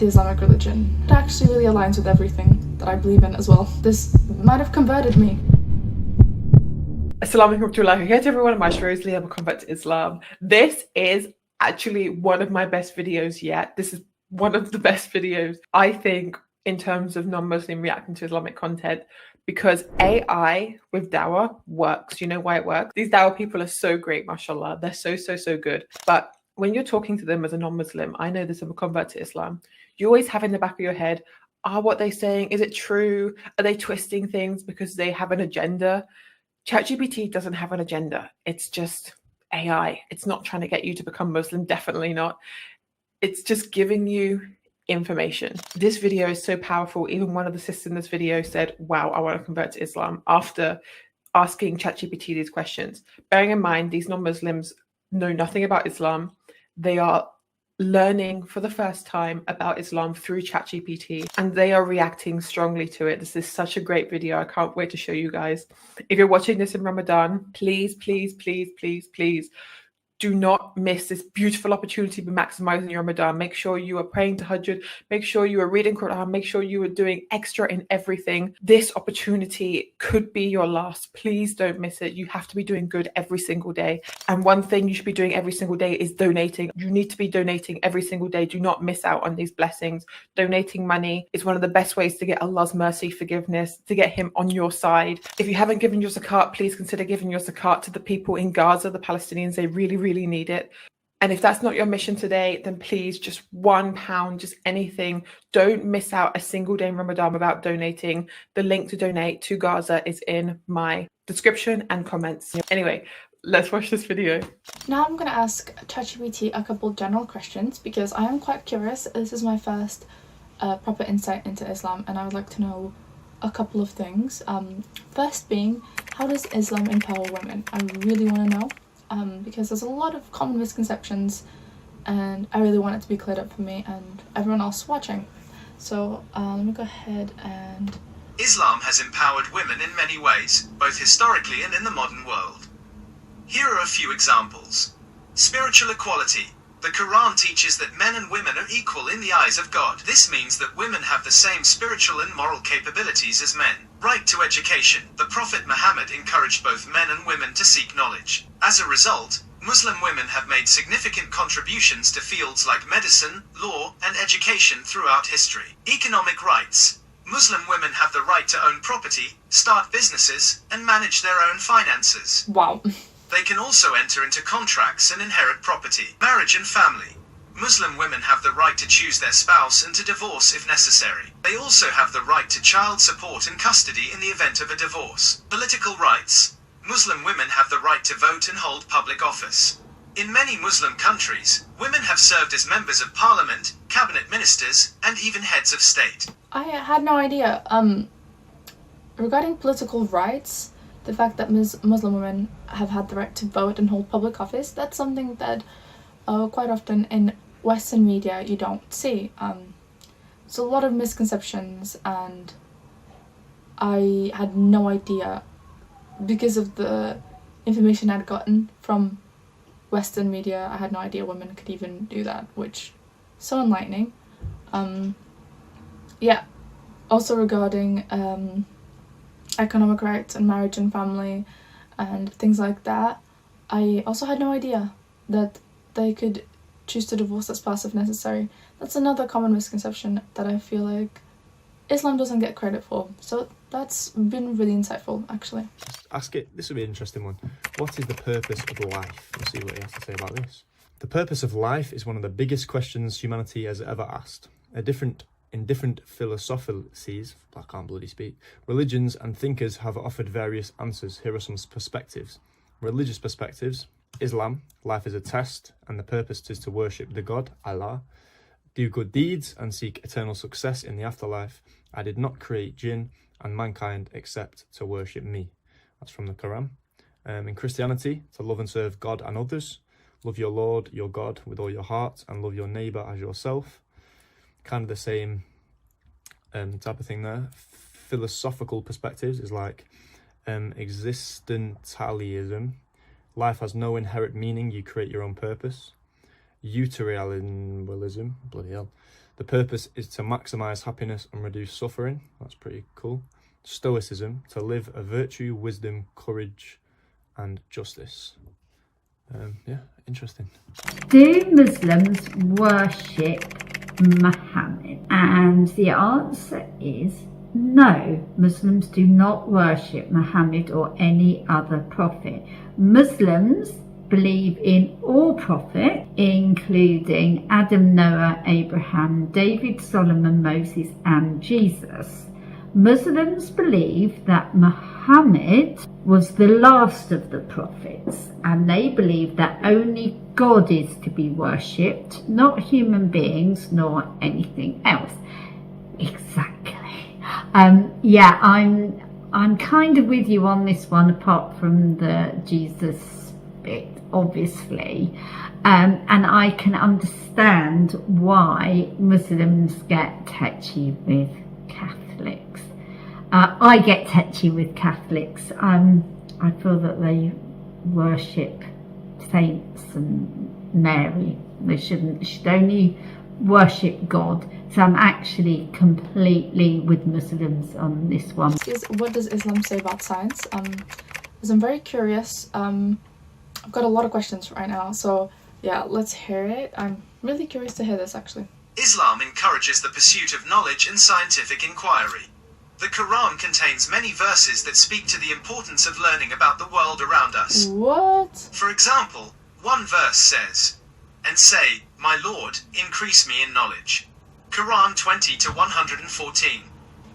the Islamic religion. It actually really aligns with everything that I believe in as well. This might have converted me. Assalamu alaikum warahmatullahi wabarakatuh everyone, my name is Rosalie, I'm a convert to Islam. This is actually one of my best videos yet. This is one of the best videos, I think, in terms of non-Muslim reacting to Islamic content, because AI with dawah works. You know why it works? These dawah people are so great, mashallah. They're so good. But when you're talking to them as a non-Muslim, I know this, I'm a convert to Islam, you always have in the back of your head, are what they're saying, is it true? Are they twisting things because they have an agenda? ChatGPT doesn't have an agenda. It's just AI. It's not trying to get you to become Muslim, definitely not. It's just giving you information. This video is so powerful. Even one of the sisters in this video said, wow, I want to convert to Islam after asking ChatGPT these questions. Bearing in mind, these non-Muslims know nothing about Islam. They are learning for the first time about Islam through ChatGPT, and they are reacting strongly to it. This is such a great video. I can't wait to show you guys. If you're watching this in Ramadan, please do not miss this beautiful opportunity to maximizing your Ramadan. Make sure you are praying tahajjud. Make sure you are reading Quran. Make sure you are doing extra in everything. This opportunity could be your last. Please don't miss it. You have to be doing good every single day. And one thing you should be doing every single day is donating. You need to be donating every single day. Do not miss out on these blessings. Donating money is one of the best ways to get Allah's mercy, forgiveness, to get him on your side. If you haven't given your zakat, please consider giving your zakat to the people in Gaza, the Palestinians. They really need it. And if that's not your mission today, then please, just £1, just anything. Don't miss out a single day in Ramadan without donating. The link to donate to Gaza is in my description and comments. Anyway, let's watch this video. Now I'm going to ask ChatGPT a couple general questions because I am quite curious. This is my first proper insight into Islam, and I would like to know a couple of things. First being, how does Islam empower women? I really want to know. Because there's a lot of common misconceptions, and I really want it to be cleared up for me and everyone else watching. So let me go ahead and... Islam has empowered women in many ways, both historically and in the modern world. Here are a few examples. Spiritual equality. The Quran teaches that men and women are equal in the eyes of God. This means that women have the same spiritual and moral capabilities as men. Right to education. The Prophet Muhammad encouraged both men and women to seek knowledge. As a result, Muslim women have made significant contributions to fields like medicine, law, and education throughout history. Economic rights. Muslim women have the right to own property, start businesses, and manage their own finances. Wow. They can also enter into contracts and inherit property. Marriage and family. Muslim women have the right to choose their spouse and to divorce if necessary. They also have the right to child support and custody in the event of a divorce. Political rights. Muslim women have the right to vote and hold public office. In many Muslim countries, women have served as members of parliament, cabinet ministers, and even heads of state. I had no idea. Regarding political rights, the fact that Muslim women have had the right to vote and hold public office, that's something that quite often in Western media you don't see. There's a lot of misconceptions, and I had no idea, because of the information I'd gotten from Western media, I had no idea women could even do that, which is so enlightening. Yeah, also regarding economic rights and marriage and family and things like that, I also had no idea that they could choose to divorce their spouse if necessary. That's another common misconception that I feel like Islam doesn't get credit for. So that's been really insightful, actually. Ask it, this will be an interesting one. What is the purpose of life? We'll see what he has to say about this. The purpose of life is one of the biggest questions humanity has ever asked. In different philosophies, I can't bloody speak, religions and thinkers have offered various answers. Here are some perspectives. Religious perspectives. Islam, life is a test, and the purpose is to worship the God, Allah, do good deeds and seek eternal success in the afterlife. I did not create jinn and mankind except to worship me. That's from the Quran. In Christianity, to love and serve God and others. Love your Lord, your God, with all your heart, and love your neighbour as yourself. Kind of the same type of thing there. Philosophical perspectives is like existentialism. Life has no inherent meaning, you create your own purpose. Utilitarianism, bloody hell. The purpose is to maximize happiness and reduce suffering. That's pretty cool. Stoicism, to live a virtue, wisdom, courage, and justice. Yeah, interesting. Do Muslims worship Muhammad? And the answer is no. Muslims do not worship Muhammad or any other prophet. Muslims believe in all prophets, including Adam, Noah, Abraham, David, Solomon, Moses, and Jesus. Muslims believe that Muhammad was the last of the prophets, and they believe that only God is to be worshipped, not human beings nor anything else. Exactly. Yeah, I'm kind of with you on this one, apart from the Jesus bit, obviously. And I can understand why Muslims get touchy with Catholics. I get touchy with Catholics. I feel that they worship saints and Mary. They should only worship God. So I'm actually completely with Muslims on this one. What does Islam say about science? Because I'm very curious. I've got a lot of questions right now, so yeah, let's hear it. I'm really curious to hear this, actually. Islam encourages the pursuit of knowledge and scientific inquiry. The Quran contains many verses that speak to the importance of learning about the world around us. What? For example, one verse says, "And say, my Lord, increase me in knowledge." Quran 20 to 114.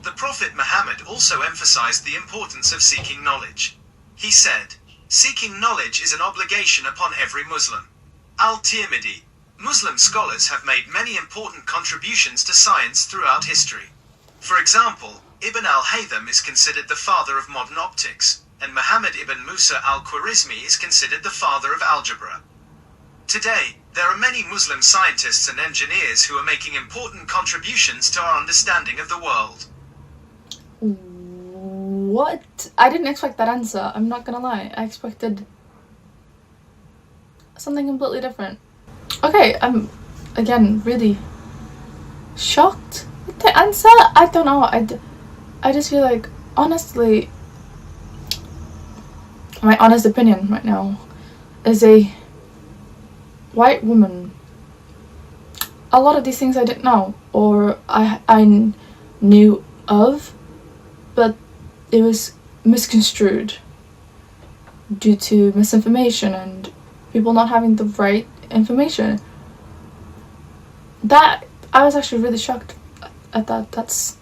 The Prophet Muhammad also emphasized the importance of seeking knowledge. He said, "Seeking knowledge is an obligation upon every Muslim." Al-Tirmidhi. Muslim scholars have made many important contributions to science throughout history. For example, Ibn al-Haytham is considered the father of modern optics, and Muhammad ibn Musa al-Khwarizmi is considered the father of algebra. Today, there are many Muslim scientists and engineers who are making important contributions to our understanding of the world. What? I didn't expect that answer. I'm not gonna lie. I expected something completely different. Okay, I'm again really shocked with the answer. I don't know. I just feel like, honestly, my honest opinion right now as a white woman, a lot of these things I didn't know, or I knew of, but it was misconstrued due to misinformation and people not having the right information. That, I was actually really shocked at that.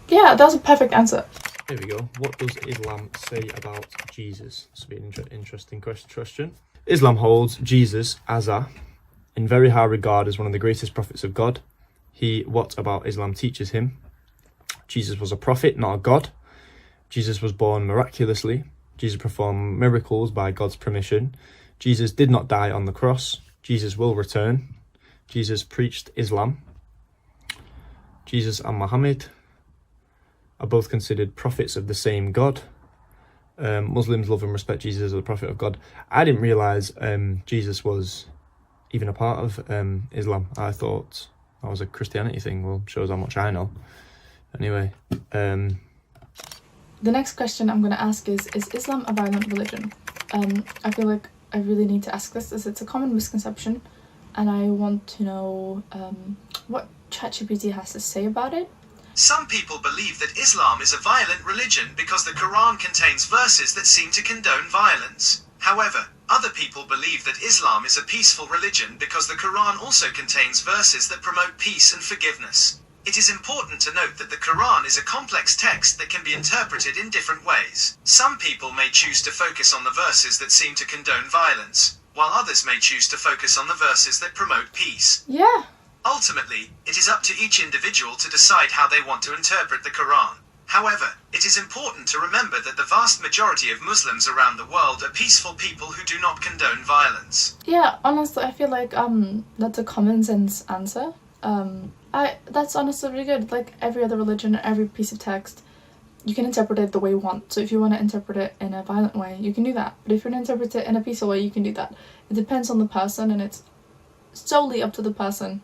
Yeah, that was a perfect answer. Here we go. What does Islam say about Jesus? This will be an interesting question. Islam holds Jesus, Azza, in very high regard as one of the greatest prophets of God. What about Islam teaches him? Jesus was a prophet, not a god. Jesus was born miraculously. Jesus performed miracles by God's permission. Jesus did not die on the cross. Jesus will return. Jesus preached Islam. Jesus and Muhammad are both considered prophets of the same God. Muslims love and respect Jesus as the prophet of God. I didn't realise Jesus was even a part of Islam. I thought that was a Christianity thing. Well, shows how much I know. Anyway. The next question I'm going to ask is Islam a violent religion? I feel like I really need to ask this as it's a common misconception, and I want to know what ChatGPT has to say about it. Some people believe that Islam is a violent religion because the Quran contains verses that seem to condone violence. However, other people believe that Islam is a peaceful religion because the Quran also contains verses that promote peace and forgiveness. It is important to note that the Quran is a complex text that can be interpreted in different ways. Some people may choose to focus on the verses that seem to condone violence, while others may choose to focus on the verses that promote peace. Yeah. Ultimately, it is up to each individual to decide how they want to interpret the Quran. However, it is important to remember that the vast majority of Muslims around the world are peaceful people who do not condone violence. Yeah, honestly, I feel like that's a common sense answer. That's honestly really good. Like every other religion, every piece of text, you can interpret it the way you want. So if you want to interpret it in a violent way, you can do that. But if you want to interpret it in a peaceful way, you can do that. It depends on the person, and it's solely up to the person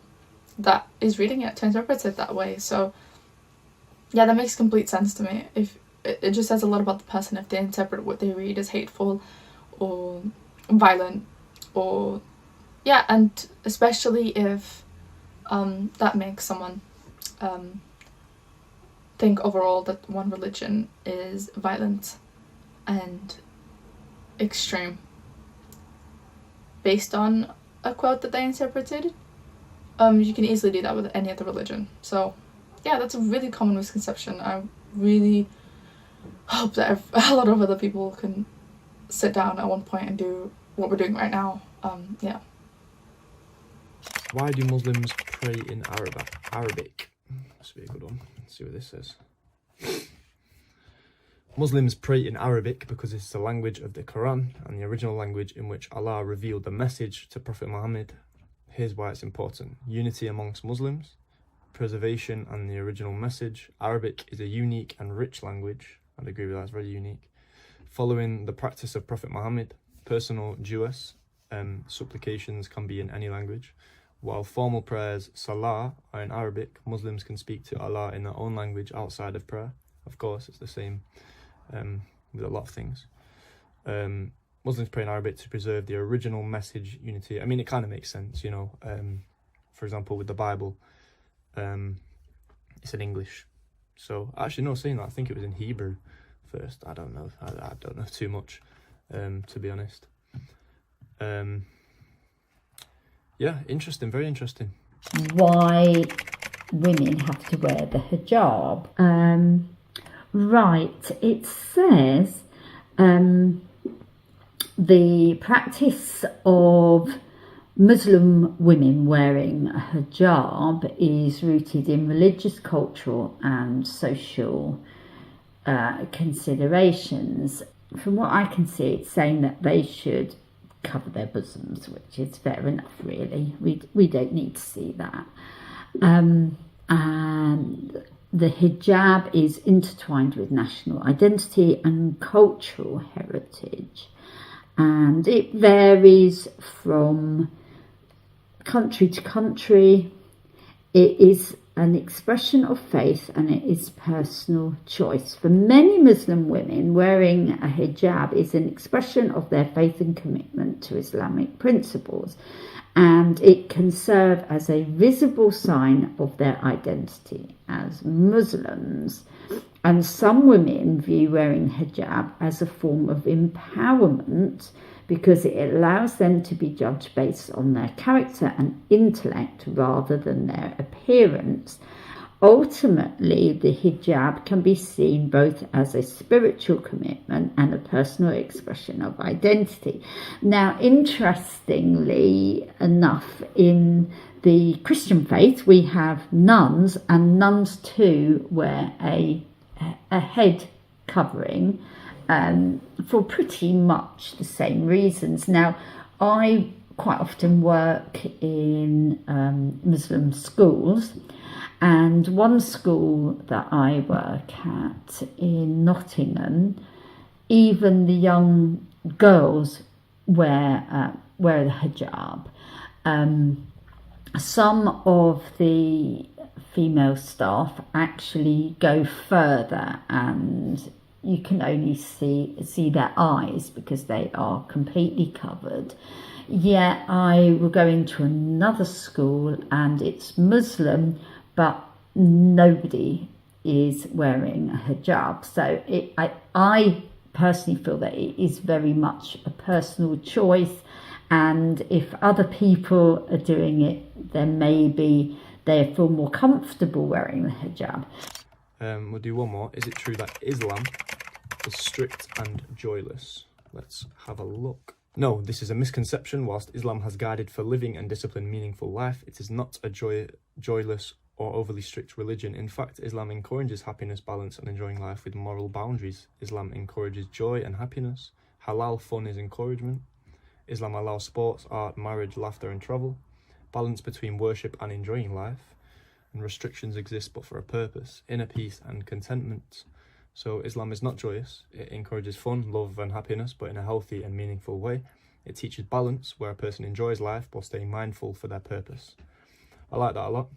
that is reading it to interpret it that way. So yeah, that makes complete sense to me. If it just says a lot about the person if they interpret what they read as hateful or violent, or yeah, and especially if that makes someone think overall that one religion is violent and extreme based on a quote that they interpreted. You can easily do that with any other religion. So yeah, that's a really common misconception. I really hope that a lot of other people can sit down at one point and do what we're doing right now. Yeah. Why do Muslims pray in Arabic? This will be a good one. Let's see what this says. Muslims pray in Arabic because it's the language of the Quran and the original language in which Allah revealed the message to Prophet Muhammad. Here's why it's important. Unity amongst Muslims, preservation and the original message. Arabic is a unique and rich language. I'd agree with that, it's very unique. Following the practice of Prophet Muhammad, personal duas, supplications can be in any language. While formal prayers, salah, are in Arabic, Muslims can speak to Allah in their own language outside of prayer. Of course, it's the same with a lot of things. Muslims pray in Arabic to preserve the original message, unity. I mean, it kind of makes sense, you know. For example, with the Bible, it's in English. So, actually, no, saying that, I think it was in Hebrew first. I don't know. I don't know too much, to be honest. Yeah, interesting, very interesting. Why women have to wear the hijab. Right, it says the practice of Muslim women wearing a hijab is rooted in religious, cultural and social considerations. From what I can see, it's saying that they should cover their bosoms, which is fair enough, really. We don't need to see that. And the hijab is intertwined with national identity and cultural heritage, and it varies from country to country. It is an expression of faith and it is personal choice. For many Muslim women, wearing a hijab is an expression of their faith and commitment to Islamic principles, and it can serve as a visible sign of their identity as Muslims. And some women view wearing hijab as a form of empowerment because it allows them to be judged based on their character and intellect rather than their appearance. Ultimately, the hijab can be seen both as a spiritual commitment and a personal expression of identity. Now, interestingly enough, in the Christian faith, we have nuns, and nuns too wear a head covering for pretty much the same reasons. Now, I quite often work in Muslim schools, and one school that I work at in Nottingham, even the young girls wear the hijab. Some of the female staff actually go further, and you can only see their eyes because they are completely covered. Yet I will go into another school and it's Muslim, but nobody is wearing a hijab. So I personally feel that it is very much a personal choice, and if other people are doing it, then maybe they feel more comfortable wearing the hijab. We'll do one more. Is it true that Islam is strict and joyless? Let's have a look. No, this is a misconception. Whilst Islam has guided for living and disciplined meaningful life, it is not a joyless or overly strict religion. In fact, Islam encourages happiness, balance and enjoying life with moral boundaries. Islam encourages joy and happiness. Halal fun is encouragement. Islam allows sports, art, marriage, laughter and travel. Balance between worship and enjoying life. And restrictions exist but for a purpose, inner peace and contentment. So Islam is not joyous. It encourages fun, love and happiness, but in a healthy and meaningful way. It teaches balance, where a person enjoys life while staying mindful for their purpose. I like that a lot.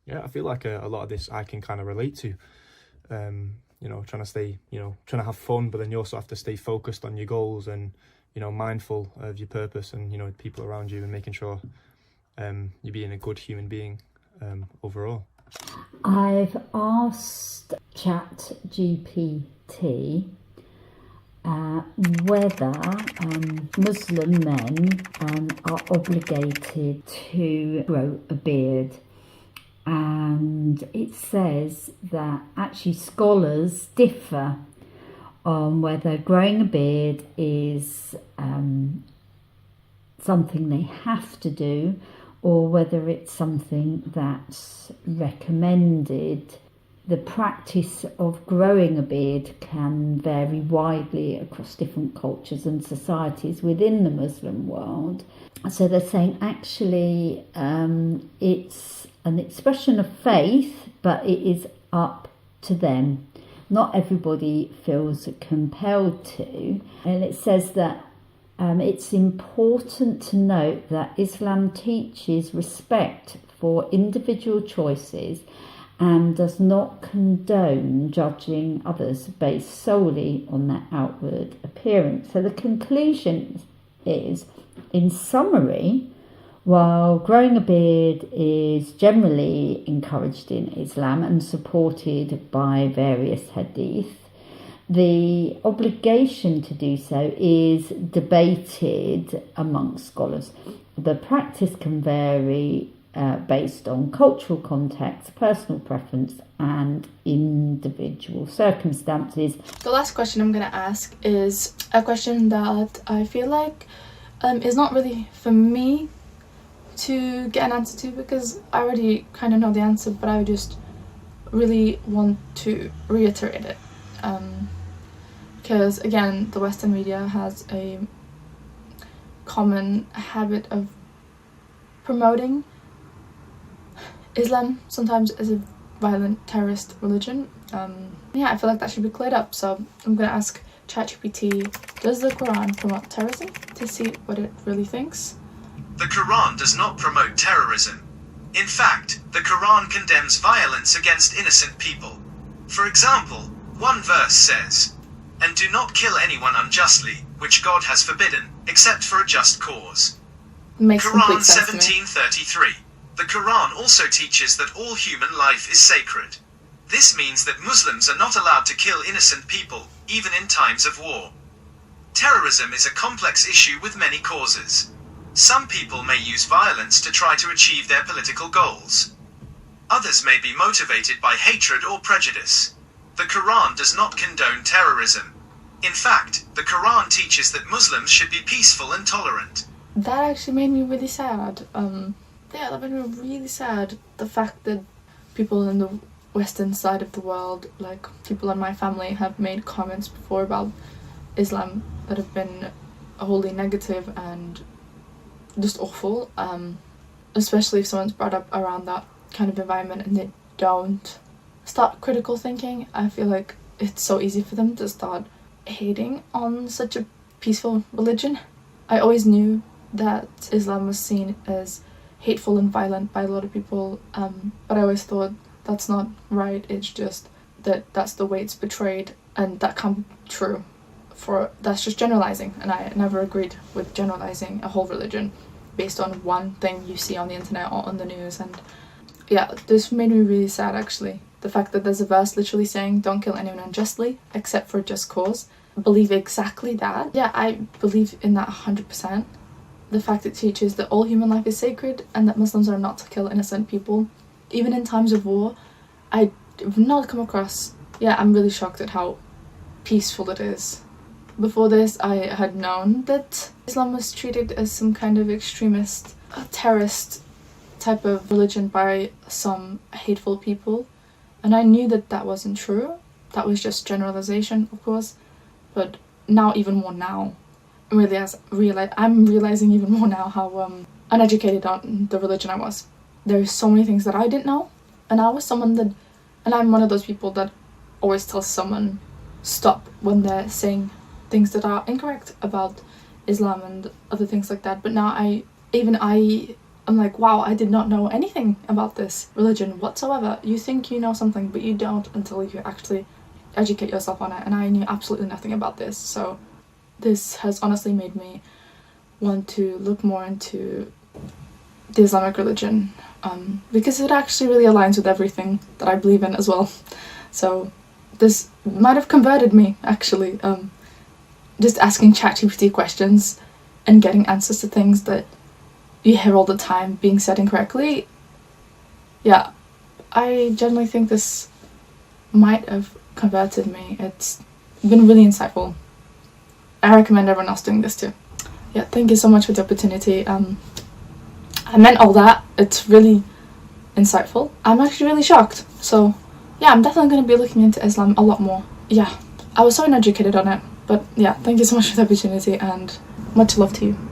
Yeah, I feel like a lot of this I can kind of relate to. You know, trying to stay, trying to have fun, but then you also have to stay focused on your goals and, mindful of your purpose and, people around you, and making sure you're being a good human being overall. I've asked ChatGPT whether Muslim men are obligated to grow a beard, and it says that actually scholars differ on whether growing a beard is something they have to do or whether it's something that's recommended. The practice of growing a beard can vary widely across different cultures and societies within the Muslim world. So they're saying actually it's an expression of faith, but it is up to them. Not everybody feels compelled to. And it says that it's important to note that Islam teaches respect for individual choices and does not condone judging others based solely on their outward appearance. So the conclusion is, in summary, while growing a beard is generally encouraged in Islam and supported by various hadith, the obligation to do so is debated amongst scholars. The practice can vary based on cultural context, personal preference, and individual circumstances. The last question I'm going to ask is a question that I feel like is not really for me to get an answer to, because I already kind of know the answer, but I just really want to reiterate it. Because again, the Western media has a common habit of promoting Islam sometimes as a violent terrorist religion. Yeah, I feel like that should be cleared up, so I'm going to ask ChatGPT, does the Quran promote terrorism, to see what it really thinks. The Quran does not promote terrorism. In fact, the Quran condemns violence against innocent people. For example, one verse says, "And do not kill anyone unjustly, which God has forbidden, except for a just cause." Makes Quran complete sense to me. 17:33. The Quran also teaches that all human life is sacred. This means that Muslims are not allowed to kill innocent people, even in times of war. Terrorism is a complex issue with many causes. Some people may use violence to try to achieve their political goals. Others may be motivated by hatred or prejudice. The Quran does not condone terrorism. In fact, the Quran teaches that Muslims should be peaceful and tolerant. That actually made me really sad. Yeah, that made me really sad. The fact that people in the Western side of the world, like people in my family, have made comments before about Islam that have been wholly negative and just awful. Especially if someone's brought up around that kind of environment and they don't start critical thinking. I feel like it's so easy for them to start hating on such a peaceful religion. I always knew that Islam was seen as hateful and violent by a lot of people, but I always thought that's not right. It's just that that's the way it's portrayed, and that can't be true. That's just generalizing, and I never agreed with generalizing a whole religion based on one thing you see on the internet or on the news. And yeah, this made me really sad, actually. The fact that there's a verse literally saying don't kill anyone unjustly except for a just cause. I believe exactly that. Yeah, I believe in that 100%. The fact it teaches that all human life is sacred and that Muslims are not to kill innocent people. Even in times of war, I have not come across... Yeah, I'm really shocked at how peaceful it is. Before this, I had known that Islam was treated as some kind of extremist, terrorist type of religion by some hateful people. And I knew that that wasn't true. That was just generalization, of course. But now, even more now, I'm realizing even more now how uneducated on the religion I was. There's so many things that I didn't know. And I was someone that... And I'm one of those people that always tells someone stop when they're saying things that are incorrect about Islam and other things like that. But now I I'm like, wow, I did not know anything about this religion whatsoever. You think you know something, but you don't until you actually educate yourself on it, and I knew absolutely nothing about this. So this has honestly made me want to look more into the Islamic religion, because it actually really aligns with everything that I believe in as well. So this might have converted me, actually. Just asking ChatGPT questions and getting answers to things that you hear all the time being said incorrectly. Yeah, I generally think this might have converted me. It's been really insightful. I recommend everyone else doing this too. Yeah, thank you so much for the opportunity. I meant all that. It's really insightful. I'm actually really shocked. So yeah, I'm definitely going to be looking into Islam a lot more. Yeah, I was so uneducated on it. But yeah, thank you so much for the opportunity, and much love to you.